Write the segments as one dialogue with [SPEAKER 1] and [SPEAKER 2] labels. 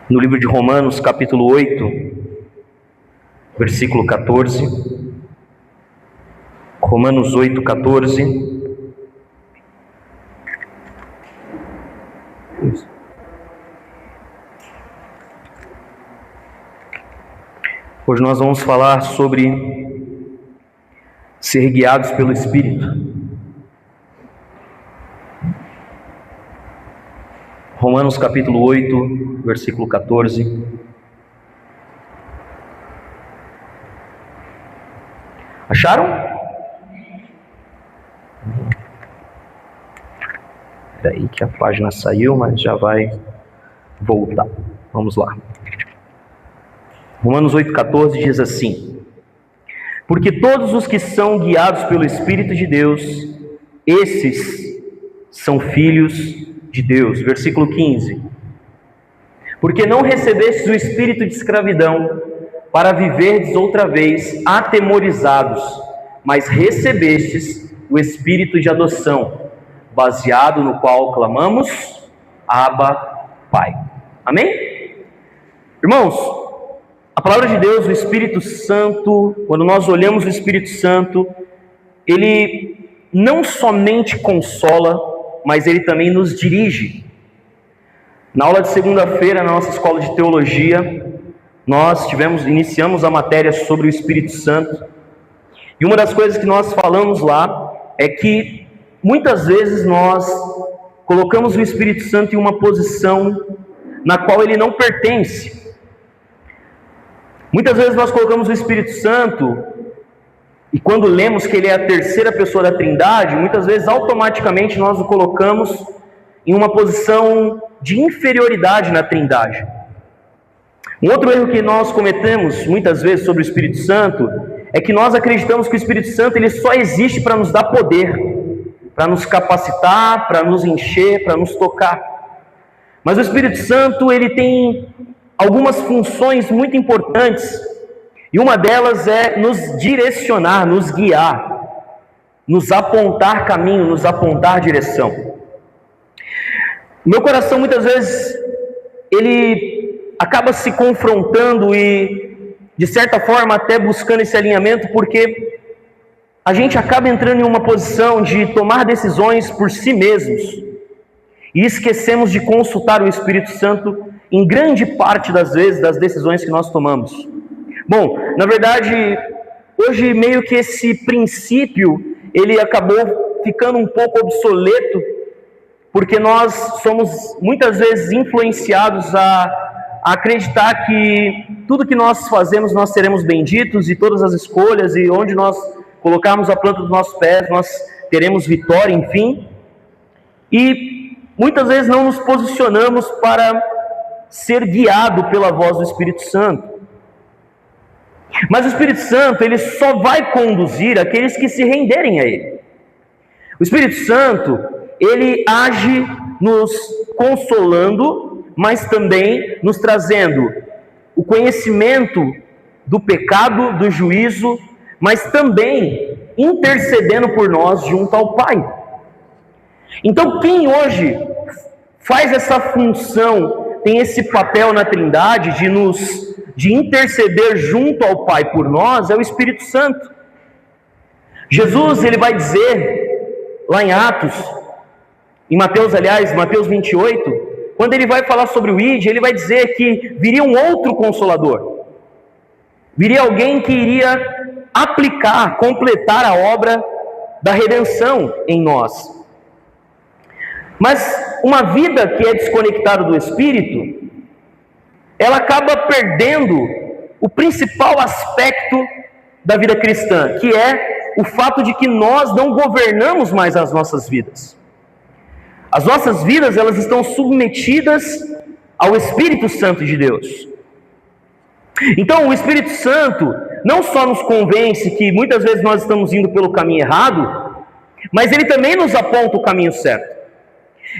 [SPEAKER 1] no livro de Romanos, capítulo 8, versículo 14. Romanos 8, 14. Hoje nós vamos falar sobre ser guiados pelo Espírito. Romanos capítulo 8, versículo 14. Acharam? Espera aí que a página saiu, mas já vai voltar. Vamos lá. Romanos 8,14 diz assim: porque todos os que são guiados pelo Espírito de Deus, esses são filhos de Deus. Versículo 15: porque não recebestes o espírito de escravidão, para viverdes outra vez atemorizados, mas recebestes o espírito de adoção, baseado no qual clamamos, Abba, Pai. Amém? Irmãos, a palavra de Deus, o Espírito Santo, quando nós olhamos o Espírito Santo, ele não somente consola, mas ele também nos dirige. Na aula de segunda-feira, na nossa escola de teologia, nós iniciamos a matéria sobre o Espírito Santo. E uma das coisas que nós falamos lá é que muitas vezes nós colocamos o Espírito Santo em uma posição na qual ele não pertence. Muitas vezes nós colocamos o Espírito Santo, e quando lemos que ele é a terceira pessoa da Trindade, muitas vezes automaticamente nós o colocamos em uma posição de inferioridade na Trindade. Um outro erro que nós cometemos muitas vezes sobre o Espírito Santo é que nós acreditamos que o Espírito Santo ele só existe para nos dar poder, para nos capacitar, para nos encher, para nos tocar. Mas o Espírito Santo ele tem algumas funções muito importantes, e uma delas é nos direcionar, nos guiar, nos apontar caminho, nos apontar direção. Meu coração muitas vezes ele acaba se confrontando e de certa forma até buscando esse alinhamento, porque a gente acaba entrando em uma posição de tomar decisões por si mesmos e esquecemos de consultar o Espírito Santo em grande parte das vezes das decisões que nós tomamos. Bom, na verdade, hoje meio que esse princípio, ele acabou ficando um pouco obsoleto, porque nós somos muitas vezes influenciados a acreditar que tudo que nós fazemos nós seremos benditos, e todas as escolhas, e onde nós colocarmos a planta dos nossos pés, nós teremos vitória, enfim. E muitas vezes não nos posicionamos para ser guiado pela voz do Espírito Santo. Mas o Espírito Santo, ele só vai conduzir aqueles que se renderem a ele. O Espírito Santo, ele age nos consolando, mas também nos trazendo o conhecimento do pecado, do juízo, mas também intercedendo por nós junto ao Pai. Então, quem hoje faz essa função, tem esse papel na Trindade de interceder junto ao Pai por nós, é o Espírito Santo. Jesus, ele vai dizer lá em Atos, em Mateus 28, quando ele vai falar sobre o Ide, ele vai dizer que viria um outro Consolador, viria alguém que iria aplicar, completar a obra da redenção em nós. Mas uma vida que é desconectada do Espírito, ela acaba perdendo o principal aspecto da vida cristã, que é o fato de que nós não governamos mais as nossas vidas. As nossas vidas, elas estão submetidas ao Espírito Santo de Deus. Então, o Espírito Santo não só nos convence que muitas vezes nós estamos indo pelo caminho errado, mas ele também nos aponta o caminho certo.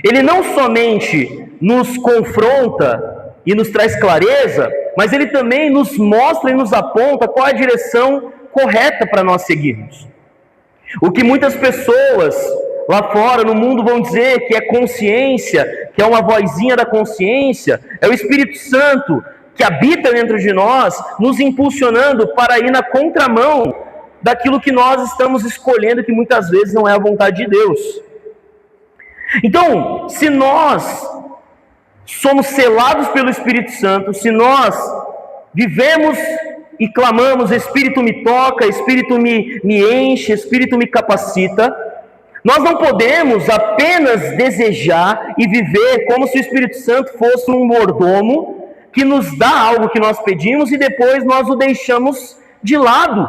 [SPEAKER 1] Ele não somente nos confronta e nos traz clareza, mas ele também nos mostra e nos aponta qual é a direção correta para nós seguirmos. O que muitas pessoas lá fora no mundo vão dizer que é consciência, que é uma vozinha da consciência, é o Espírito Santo que habita dentro de nós, nos impulsionando para ir na contramão daquilo que nós estamos escolhendo, que muitas vezes não é a vontade de Deus. Então, se nós somos selados pelo Espírito Santo, se nós vivemos e clamamos, Espírito me toca, Espírito me enche, Espírito me capacita, nós não podemos apenas desejar e viver como se o Espírito Santo fosse um mordomo que nos dá algo que nós pedimos e depois nós o deixamos de lado.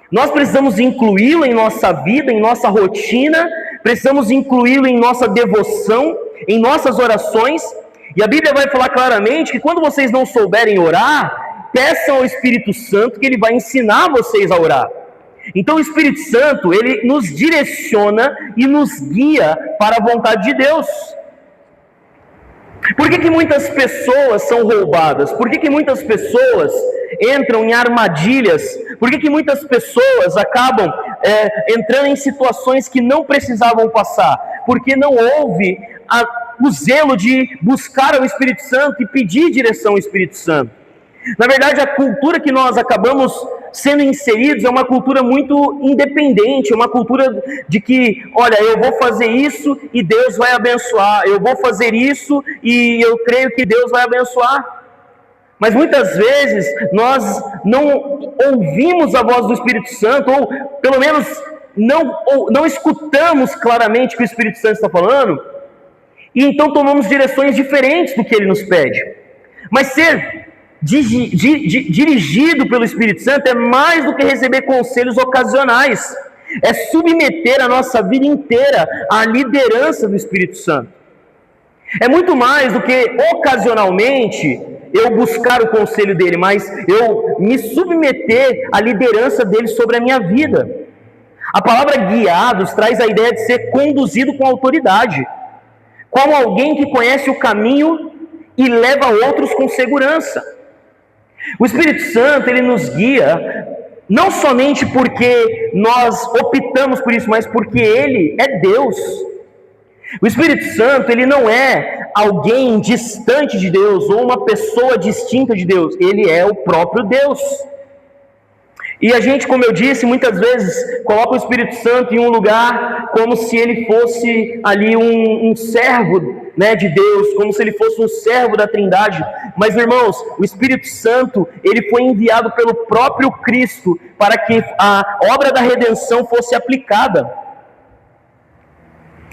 [SPEAKER 1] Nós precisamos incluí-lo em nossa vida, em nossa rotina, precisamos incluí-lo em nossa devoção, em nossas orações. E a Bíblia vai falar claramente que quando vocês não souberem orar, peçam ao Espírito Santo que ele vai ensinar vocês a orar. Então o Espírito Santo, ele nos direciona e nos guia para a vontade de Deus. Por que muitas pessoas são roubadas? Por que muitas pessoas entram em armadilhas? Por que muitas pessoas acabam entrando em situações que não precisavam passar? Porque não houve o zelo de buscar o Espírito Santo e pedir direção ao Espírito Santo. Na verdade, a cultura que nós acabamos sendo inseridos é uma cultura muito independente, é uma cultura de que, olha, eu vou fazer isso e Deus vai abençoar, eu vou fazer isso e eu creio que Deus vai abençoar. Mas muitas vezes nós não ouvimos a voz do Espírito Santo, ou pelo menos não escutamos claramente o que o Espírito Santo está falando, e então tomamos direções diferentes do que ele nos pede. Mas ser dirigido pelo Espírito Santo é mais do que receber conselhos ocasionais, é submeter a nossa vida inteira à liderança do Espírito Santo. É muito mais do que ocasionalmente eu buscar o conselho dele, mas eu me submeter à liderança dele sobre a minha vida. A palavra guiados traz a ideia de ser conduzido com autoridade, como alguém que conhece o caminho e leva outros com segurança. O Espírito Santo, ele nos guia, não somente porque nós optamos por isso, mas porque ele é Deus. O Espírito Santo, ele não é alguém distante de Deus, ou uma pessoa distinta de Deus, ele é o próprio Deus. E a gente, como eu disse, muitas vezes coloca o Espírito Santo em um lugar como se ele fosse ali um servo, né, de Deus, como se ele fosse um servo da Trindade. Mas, irmãos, o Espírito Santo, ele foi enviado pelo próprio Cristo para que a obra da redenção fosse aplicada.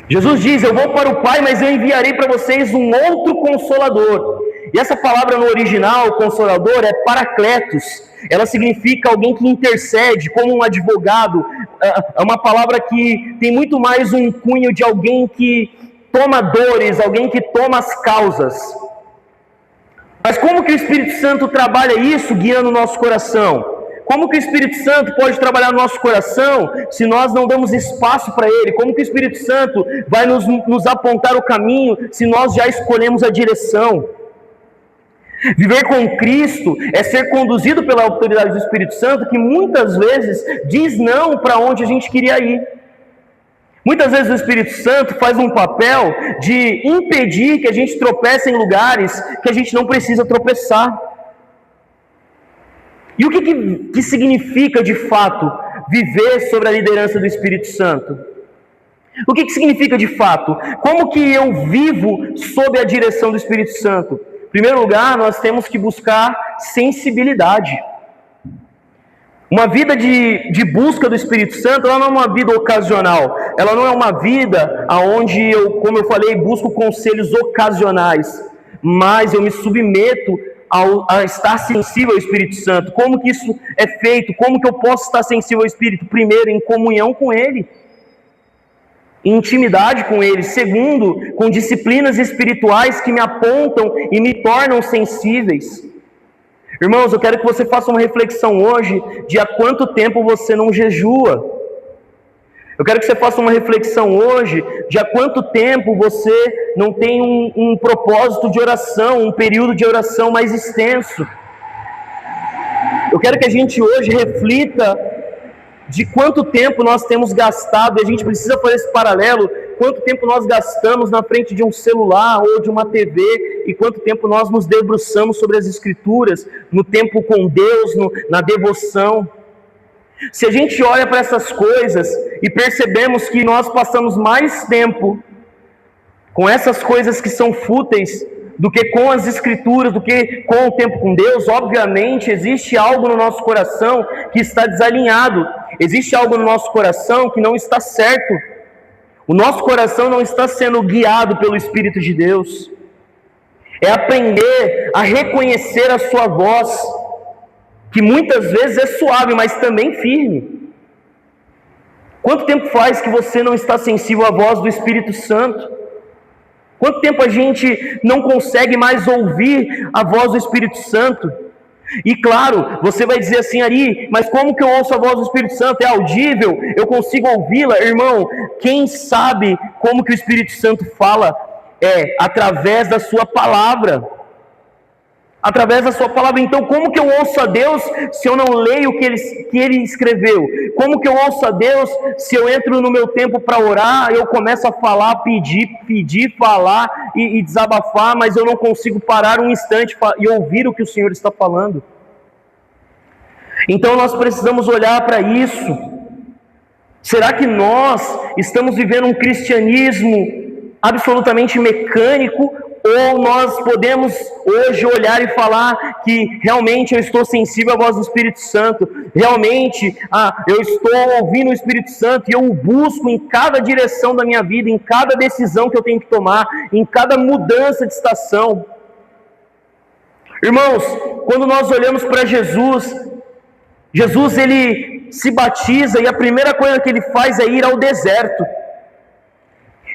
[SPEAKER 1] Jesus diz: eu vou para o Pai, mas eu enviarei para vocês um outro Consolador. E essa palavra no original, Consolador, é Paracletos. Ela significa alguém que intercede, como um advogado. É uma palavra que tem muito mais um cunho de alguém que toma dores, alguém que toma as causas. Mas como que o Espírito Santo trabalha isso guiando o nosso coração? Como que o Espírito Santo pode trabalhar no nosso coração se nós não damos espaço para ele? Como que o Espírito Santo vai nos apontar o caminho se nós já escolhemos a direção? Viver com Cristo é ser conduzido pela autoridade do Espírito Santo, que muitas vezes diz não para onde a gente queria ir. Muitas vezes o Espírito Santo faz um papel de impedir que a gente tropece em lugares que a gente não precisa tropeçar. E o que significa de fato viver sobre a liderança do Espírito Santo? O que significa de fato? Como que eu vivo sob a direção do Espírito Santo? Em primeiro lugar, nós temos que buscar sensibilidade. Uma vida de busca do Espírito Santo, ela não é uma vida ocasional. Ela não é uma vida onde eu, como eu falei, busco conselhos ocasionais. Mas eu me submeto a estar sensível ao Espírito Santo. Como que isso é feito? Como que eu posso estar sensível ao Espírito? Primeiro, em comunhão com Ele, em intimidade com Ele. Segundo, com disciplinas espirituais que me apontam e me tornam sensíveis. Irmãos, eu quero que você faça uma reflexão hoje de há quanto tempo você não jejua. Eu quero que você faça uma reflexão hoje de há quanto tempo você não tem um propósito de oração, um período de oração mais extenso. Eu quero que a gente hoje reflita de quanto tempo nós temos gastado, e a gente precisa fazer esse paralelo, quanto tempo nós gastamos na frente de um celular ou de uma TV, e quanto tempo nós nos debruçamos sobre as Escrituras, no tempo com Deus, na devoção. Se a gente olha para essas coisas e percebemos que nós passamos mais tempo com essas coisas que são fúteis do que com as Escrituras, do que com o tempo com Deus, obviamente existe algo no nosso coração que está desalinhado, existe algo no nosso coração que não está certo, o nosso coração não está sendo guiado pelo Espírito de Deus. É aprender a reconhecer a sua voz, que muitas vezes é suave, mas também firme. Quanto tempo faz que você não está sensível à voz do Espírito Santo? Quanto tempo a gente não consegue mais ouvir a voz do Espírito Santo? E claro, você vai dizer assim, Ari, mas como que eu ouço a voz do Espírito Santo? É audível? Eu consigo ouvi-la? Irmão, quem sabe como que o Espírito Santo fala? É através da sua palavra. Através da sua palavra. Então, como que eu ouço a Deus se eu não leio o que Ele escreveu? Como que eu ouço a Deus se eu entro no meu tempo para orar, eu começo a falar, pedir, falar e desabafar, mas eu não consigo parar um instante e ouvir o que o Senhor está falando? Então, nós precisamos olhar para isso. Será que nós estamos vivendo um cristianismo absolutamente mecânico, ou nós podemos hoje olhar e falar que realmente eu estou sensível à voz do Espírito Santo, realmente eu estou ouvindo o Espírito Santo e eu o busco em cada direção da minha vida, em cada decisão que eu tenho que tomar, em cada mudança de estação? Irmãos, quando nós olhamos para Jesus, ele se batiza e a primeira coisa que ele faz é ir ao deserto.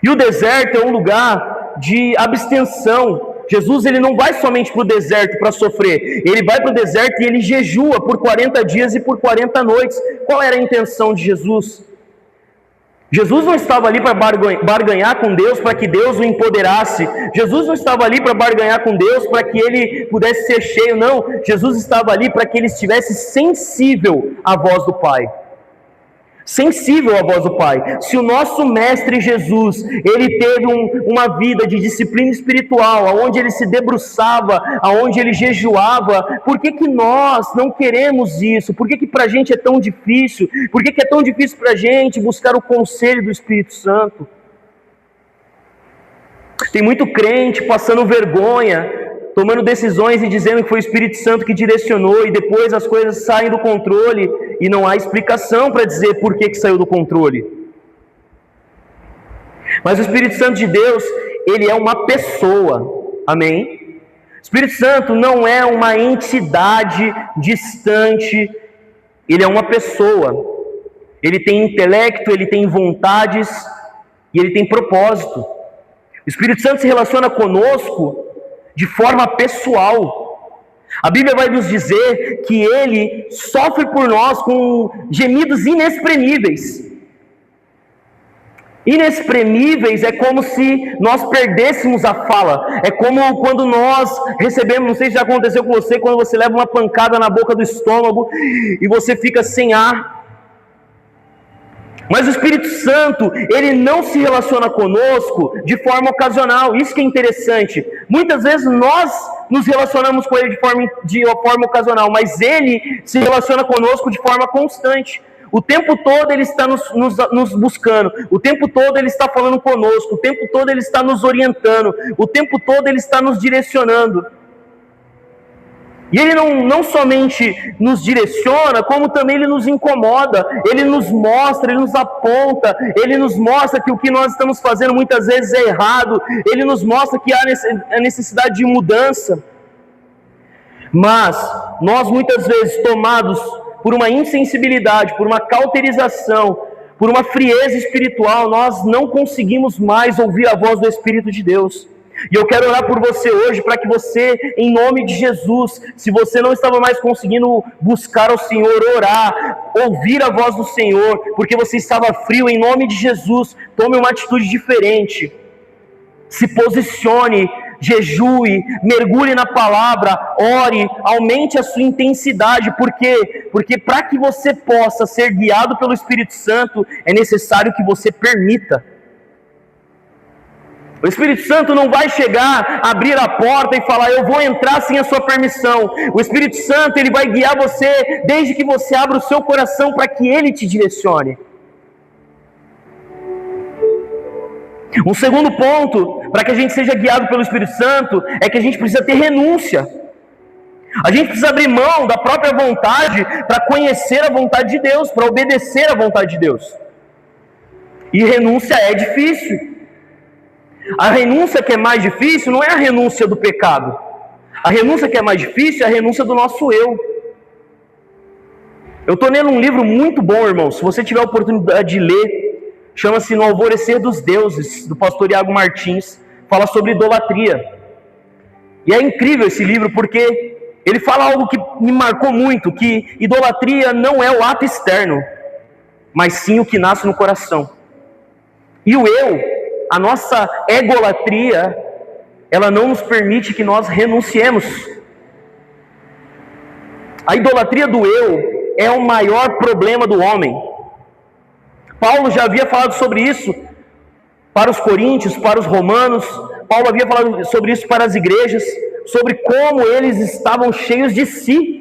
[SPEAKER 1] E o deserto é um lugar de abstenção. Jesus ele não vai somente para o deserto para sofrer, ele vai para o deserto e ele jejua por 40 dias e por 40 noites. Qual era a intenção de Jesus? Jesus não estava ali para barganhar com Deus, para que Deus o empoderasse. Jesus não estava ali para barganhar com Deus, para que ele pudesse ser cheio, não. Jesus estava ali para que ele estivesse sensível à voz do Pai. Sensível à voz do Pai. Se o nosso Mestre Jesus, ele teve uma vida de disciplina espiritual, onde ele se debruçava, onde ele jejuava, por que nós não queremos isso? Por que para a gente é tão difícil? Por que é tão difícil para a gente buscar o conselho do Espírito Santo? Tem muito crente passando vergonha, tomando decisões e dizendo que foi o Espírito Santo que direcionou, e depois as coisas saem do controle e não há explicação para dizer por que saiu do controle. Mas o Espírito Santo de Deus, ele é uma pessoa, amém? O Espírito Santo não é uma entidade distante, ele é uma pessoa. Ele tem intelecto, ele tem vontades e ele tem propósito. O Espírito Santo se relaciona conosco de forma pessoal. A Bíblia vai nos dizer que ele sofre por nós com gemidos inexprimíveis. Inexprimíveis é como se nós perdêssemos a fala. É como quando nós recebemos, não sei se já aconteceu com você, quando você leva uma pancada na boca do estômago e você fica sem ar. Mas o Espírito Santo, ele não se relaciona conosco de forma ocasional. Isso que é interessante. Muitas vezes nós nos relacionamos com ele de forma ocasional, mas ele se relaciona conosco de forma constante. O tempo todo ele está nos buscando, o tempo todo ele está falando conosco, o tempo todo ele está nos orientando, o tempo todo ele está nos direcionando. E ele não somente nos direciona, como também ele nos incomoda, ele nos mostra, ele nos aponta, ele nos mostra que o que nós estamos fazendo muitas vezes é errado, ele nos mostra que há a necessidade de mudança. Mas nós muitas vezes, tomados por uma insensibilidade, por uma cauterização, por uma frieza espiritual, nós não conseguimos mais ouvir a voz do Espírito de Deus. E eu quero orar por você hoje, para que você, em nome de Jesus, se você não estava mais conseguindo buscar ao Senhor, orar, ouvir a voz do Senhor, porque você estava frio, em nome de Jesus, tome uma atitude diferente. Se posicione, jejue, mergulhe na palavra, ore, aumente a sua intensidade. Por quê? Porque para que você possa ser guiado pelo Espírito Santo, é necessário que você permita. O Espírito Santo não vai chegar, abrir a porta e falar, eu vou entrar sem a sua permissão. O Espírito Santo, ele vai guiar você desde que você abra o seu coração para que ele te direcione. Um segundo ponto, para que a gente seja guiado pelo Espírito Santo, é que a gente precisa ter renúncia. A gente precisa abrir mão da própria vontade para conhecer a vontade de Deus, para obedecer a vontade de Deus. E renúncia é difícil. A renúncia que é mais difícil não é a renúncia do pecado. A renúncia que é mais difícil é a renúncia do nosso eu. Eu estou lendo um livro muito bom, irmão. Se você tiver a oportunidade de ler, chama-se No Alvorecer dos Deuses, do pastor Iago Martins. Fala sobre idolatria. E é incrível esse livro porque ele fala algo que me marcou muito, que idolatria não é o ato externo, mas sim o que nasce no coração. E o eu, a nossa egolatria, ela não nos permite que nós renunciemos. A idolatria do eu é o maior problema do homem. Paulo já havia falado sobre isso para os coríntios, para os romanos. Paulo havia falado sobre isso para as igrejas, sobre como eles estavam cheios de si,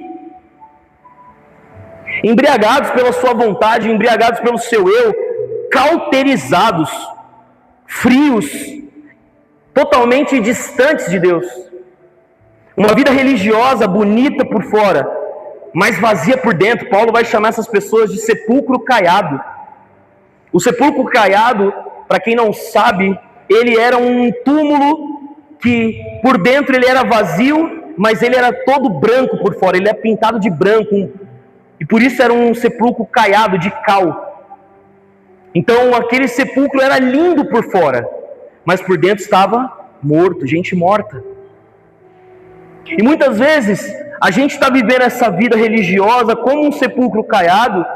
[SPEAKER 1] embriagados pela sua vontade, embriagados pelo seu eu, cauterizados, frios, totalmente distantes de Deus. Uma vida religiosa, bonita por fora, mas vazia por dentro. Paulo vai chamar essas pessoas de sepulcro caiado. O sepulcro caiado, para quem não sabe, ele era um túmulo que por dentro ele era vazio, mas ele era todo branco por fora, ele é pintado de branco, e por isso era um sepulcro caiado, de cal. Então aquele sepulcro era lindo por fora, mas por dentro estava morto, gente morta. E muitas vezes a gente está vivendo essa vida religiosa como um sepulcro caiado.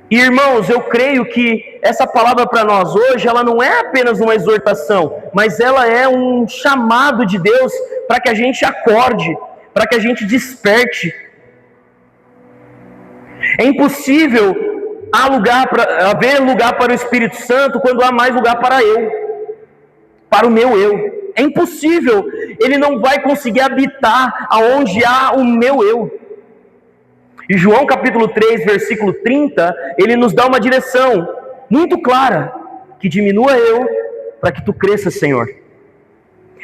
[SPEAKER 1] E irmãos, eu creio que essa palavra para nós hoje, ela não é apenas uma exortação, mas ela é um chamado de Deus para que a gente acorde, para que a gente desperte. É impossível haver lugar para o Espírito Santo quando há mais lugar para o meu eu. É impossível, ele não vai conseguir habitar aonde há o meu eu. E João capítulo 3, versículo 30, ele nos dá uma direção muito clara, que diminua eu, para que tu cresças, Senhor.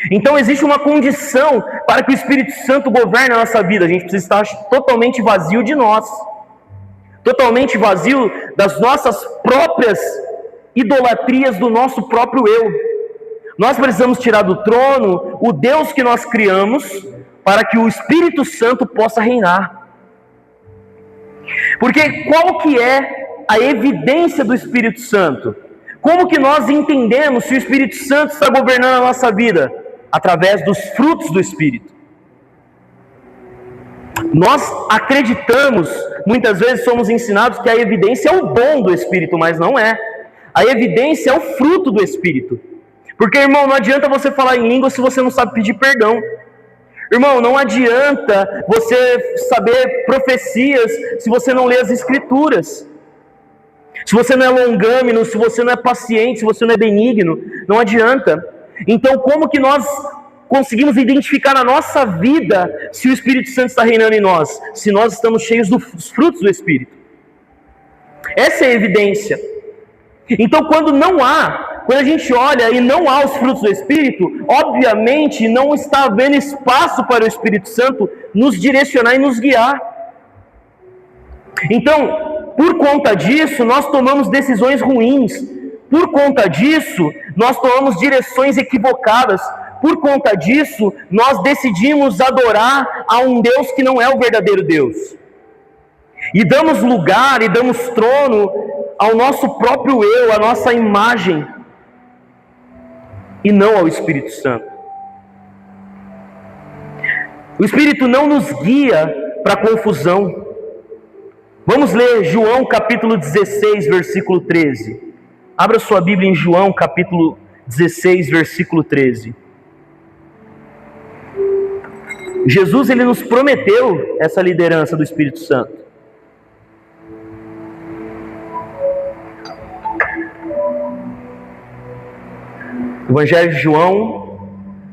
[SPEAKER 1] Então existe uma condição para que o Espírito Santo governe a nossa vida. A gente precisa estar totalmente vazio de nós, totalmente vazio das nossas próprias idolatrias, do nosso próprio eu. Nós precisamos tirar do trono o Deus que nós criamos, para que o Espírito Santo possa reinar. Porque qual que é a evidência do Espírito Santo? Como que nós entendemos se o Espírito Santo está governando a nossa vida? Através dos frutos do Espírito. Nós acreditamos, muitas vezes somos ensinados que a evidência é o dom do Espírito, mas não é. A evidência é o fruto do Espírito. Porque, irmão, não adianta você falar em língua se você não sabe pedir perdão. Irmão, não adianta você saber profecias se você não lê as Escrituras. Se você não é longâmino, se você não é paciente, se você não é benigno, não adianta. Então, como que nós conseguimos identificar na nossa vida se o Espírito Santo está reinando em nós? Se nós estamos cheios dos frutos do Espírito. Essa é a evidência. Então, quando a gente olha e não há os frutos do Espírito, obviamente não está havendo espaço para o Espírito Santo nos direcionar e nos guiar. Então, por conta disso, nós tomamos decisões ruins. Por conta disso, nós tomamos direções equivocadas. Por conta disso, nós decidimos adorar a um Deus que não é o verdadeiro Deus. E damos lugar e damos trono ao nosso próprio eu, à nossa imagem, e não ao Espírito Santo. O Espírito não nos guia para confusão. Vamos ler João capítulo 16, versículo 13. Abra sua Bíblia em João capítulo 16, versículo 13. Jesus, ele nos prometeu essa liderança do Espírito Santo. Evangelho de João,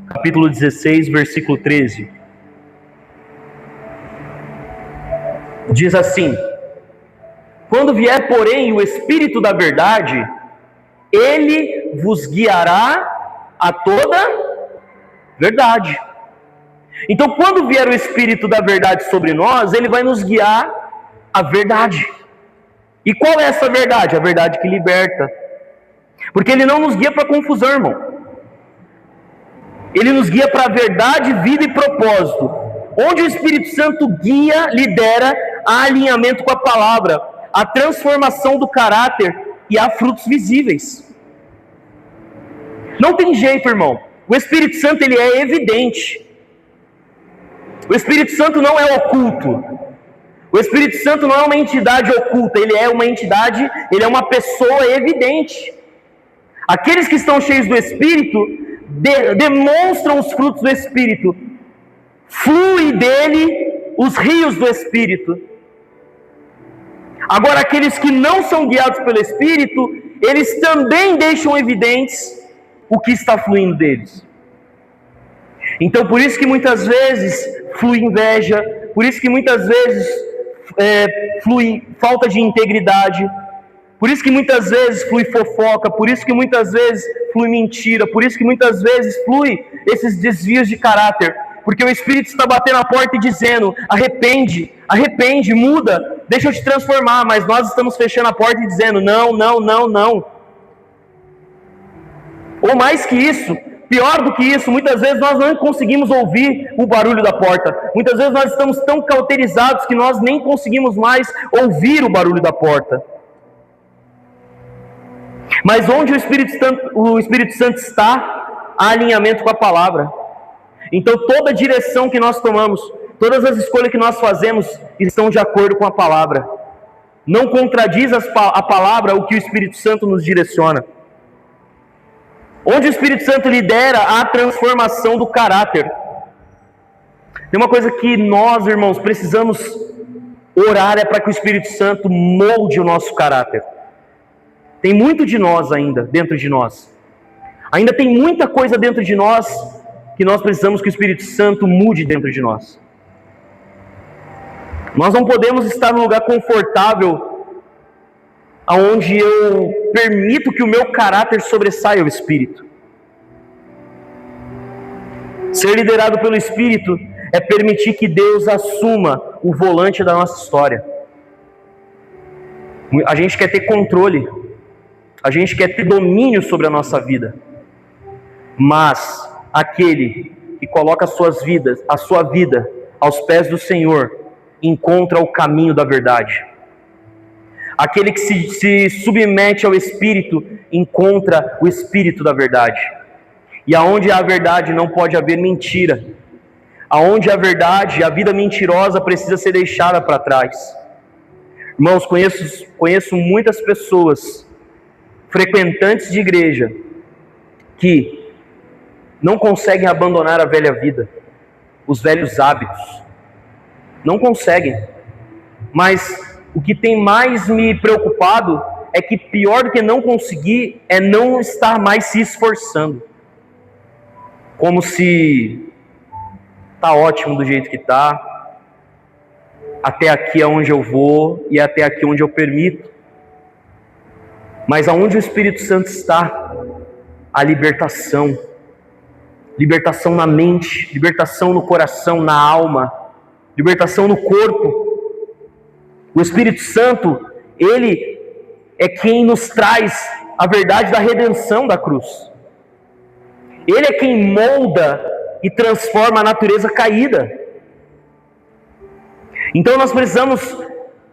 [SPEAKER 1] capítulo 16, versículo 13. Diz assim: quando vier, porém, o Espírito da verdade, ele vos guiará a toda verdade. Então, quando vier o Espírito da verdade sobre nós, ele vai nos guiar à verdade. E qual é essa verdade? A verdade que liberta. Porque ele não nos guia para confusão, irmão. Ele nos guia para a verdade, vida e propósito. Onde o Espírito Santo guia, lidera, há alinhamento com a palavra, a transformação do caráter e há frutos visíveis. Não tem jeito, irmão. O Espírito Santo, ele é evidente. O Espírito Santo não é oculto. O Espírito Santo não é uma entidade oculta, ele é uma entidade, ele é uma pessoa evidente. Aqueles que estão cheios do Espírito demonstram os frutos do Espírito. Flui dele os rios do Espírito. Agora, aqueles que não são guiados pelo Espírito, eles também deixam evidentes o que está fluindo deles. Então, por isso que muitas vezes flui inveja, por isso que muitas vezes flui falta de integridade, por isso que muitas vezes flui fofoca, por isso que muitas vezes flui mentira, por isso que muitas vezes flui esses desvios de caráter, porque o Espírito está batendo a porta e dizendo: arrepende, arrepende, muda, deixa eu te transformar, mas nós estamos fechando a porta e dizendo: não, não, não, não. Ou mais que isso, pior do que isso, muitas vezes nós não conseguimos ouvir o barulho da porta. Muitas vezes nós estamos tão cauterizados que nós nem conseguimos mais ouvir o barulho da porta. Mas onde o Espírito Santo está, há alinhamento com a palavra. Então toda direção que nós tomamos, todas as escolhas que nós fazemos, estão de acordo com a palavra. Não contradiz a palavra o que o Espírito Santo nos direciona. Onde o Espírito Santo lidera a transformação do caráter. Tem uma coisa que nós, irmãos, precisamos orar, é para que o Espírito Santo molde o nosso caráter. Tem muito de nós ainda dentro de nós. Ainda tem muita coisa dentro de nós que nós precisamos que o Espírito Santo mude dentro de nós. Nós não podemos estar num lugar confortável aonde eu permito que o meu caráter sobressaia o Espírito. Ser liderado pelo Espírito é permitir que Deus assuma o volante da nossa história. A gente quer ter controle, a gente quer ter domínio sobre a nossa vida, mas aquele que coloca a sua vida aos pés do Senhor, encontra o caminho da verdade. Aquele que se submete ao Espírito, encontra o Espírito da verdade. E aonde há verdade não pode haver mentira. Aonde há verdade, a vida mentirosa precisa ser deixada para trás. Irmãos, conheço muitas pessoas, frequentantes de igreja, que não conseguem abandonar a velha vida, os velhos hábitos. Não conseguem. Mas o que tem mais me preocupado é que pior do que não conseguir é não estar mais se esforçando. Como se está ótimo do jeito que está, até aqui é onde eu vou e até aqui onde eu permito. Mas aonde o Espírito Santo está, a libertação. Libertação na mente, libertação no coração, na alma, libertação no corpo. O Espírito Santo, ele é quem nos traz a verdade da redenção da cruz. Ele é quem molda e transforma a natureza caída. Então nós precisamos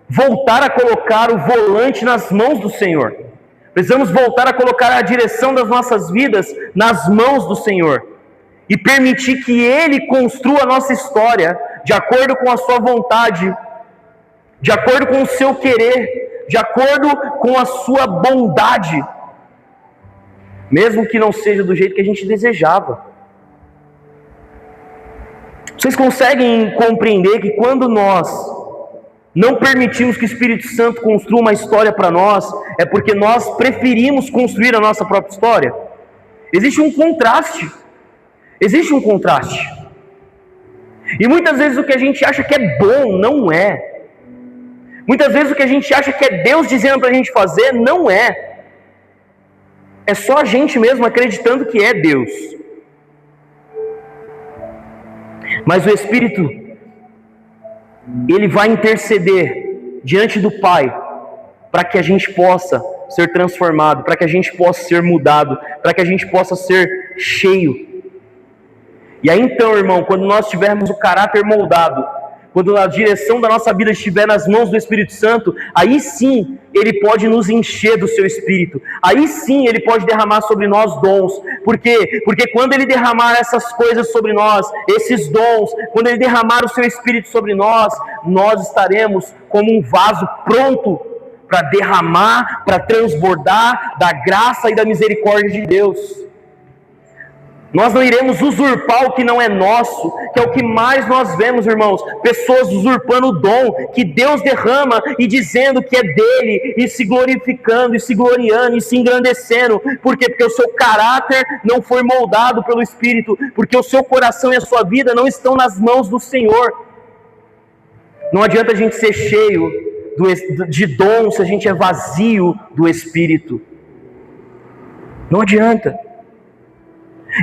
[SPEAKER 1] voltar a colocar o volante nas mãos do Senhor. Precisamos voltar a colocar a direção das nossas vidas nas mãos do Senhor. E permitir que Ele construa a nossa história de acordo com a sua vontade, de acordo com o seu querer, de acordo com a sua bondade, mesmo que não seja do jeito que a gente desejava. Vocês conseguem compreender que quando nós não permitimos que o Espírito Santo construa uma história para nós, é porque nós preferimos construir a nossa própria história? Existe um contraste. Existe um contraste. E muitas vezes o que a gente acha que é bom, não é. Muitas vezes o que a gente acha que é Deus dizendo para a gente fazer, não é. É só a gente mesmo acreditando que é Deus. Mas o Espírito, Ele vai interceder diante do Pai, para que a gente possa ser transformado, para que a gente possa ser mudado, para que a gente possa ser cheio. E aí então, irmão, quando nós tivermos o caráter moldado, quando a direção da nossa vida estiver nas mãos do Espírito Santo, aí sim Ele pode nos encher do seu Espírito, aí sim Ele pode derramar sobre nós dons. Por quê? Porque quando Ele derramar essas coisas sobre nós, esses dons, quando Ele derramar o seu Espírito sobre nós, nós estaremos como um vaso pronto para derramar, para transbordar da graça e da misericórdia de Deus. Nós não iremos usurpar o que não é nosso, que é o que mais nós vemos, irmãos, pessoas usurpando o dom que Deus derrama e dizendo que é dele, e se glorificando, e se gloriando, e se engrandecendo. Por quê? Porque o seu caráter não foi moldado pelo Espírito, porque o seu coração e a sua vida não estão nas mãos do Senhor. Não adianta a gente ser cheio de dom se a gente é vazio do Espírito. Não adianta.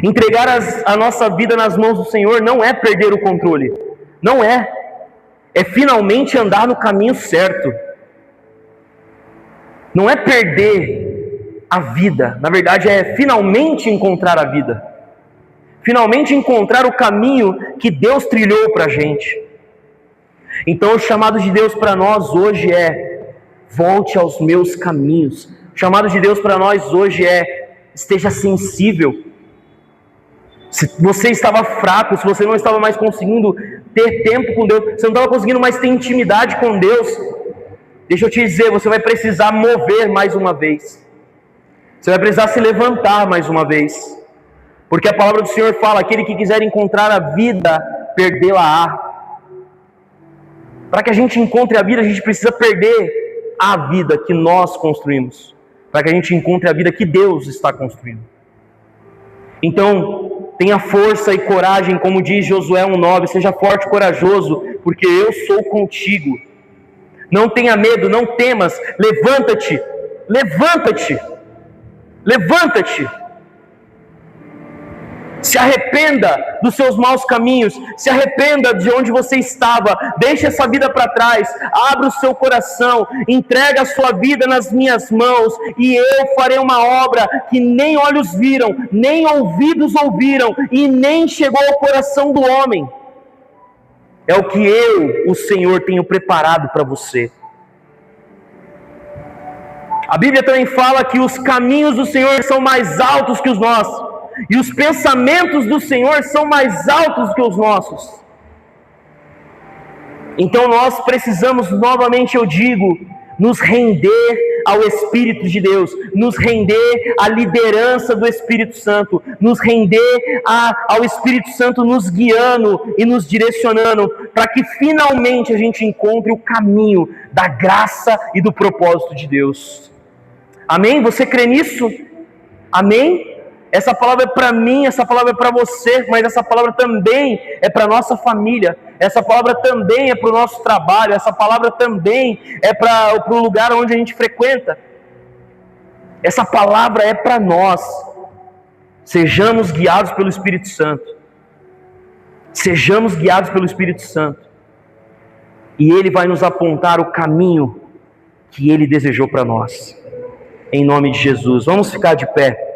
[SPEAKER 1] Entregar a nossa vida nas mãos do Senhor não é perder o controle, não é. É finalmente andar no caminho certo. Não é perder a vida, na verdade é finalmente encontrar a vida. Finalmente encontrar o caminho que Deus trilhou para a gente. Então o chamado de Deus para nós hoje é: volte aos meus caminhos. O chamado de Deus para nós hoje é: esteja sensível. Se você estava fraco, se você não estava mais conseguindo ter tempo com Deus, você não estava conseguindo mais ter intimidade com Deus, deixa eu te dizer, você vai precisar mover mais uma vez. Você vai precisar se levantar mais uma vez. Porque a palavra do Senhor fala: aquele que quiser encontrar a vida, perdê-la-á. Para que a gente encontre a vida, a gente precisa perder a vida que nós construímos, para que a gente encontre a vida que Deus está construindo. Então, tenha força e coragem, como diz Josué 1,9, seja forte e corajoso, porque eu sou contigo. Não tenha medo, não temas, levanta-te, levanta-te, levanta-te. Se arrependa dos seus maus caminhos, se arrependa de onde você estava, deixe essa vida para trás, abra o seu coração, entrega a sua vida nas minhas mãos, e eu farei uma obra que nem olhos viram, nem ouvidos ouviram, e nem chegou ao coração do homem. É o que eu, o Senhor, tenho preparado para você. A Bíblia também fala que os caminhos do Senhor são mais altos que os nossos, e os pensamentos do Senhor são mais altos que os nossos. Então nós precisamos, novamente eu digo, nos render ao Espírito de Deus, nos render à liderança do Espírito Santo, nos render ao Espírito Santo nos guiando e nos direcionando, para que finalmente a gente encontre o caminho da graça e do propósito de Deus. Amém? Você crê nisso? Amém? Essa palavra é para mim, essa palavra é para você, mas essa palavra também é para a nossa família, essa palavra também é para o nosso trabalho, essa palavra também é para o lugar onde a gente frequenta. Essa palavra é para nós. Sejamos guiados pelo Espírito Santo. Sejamos guiados pelo Espírito Santo. E Ele vai nos apontar o caminho que Ele desejou para nós. Em nome de Jesus. Vamos ficar de pé.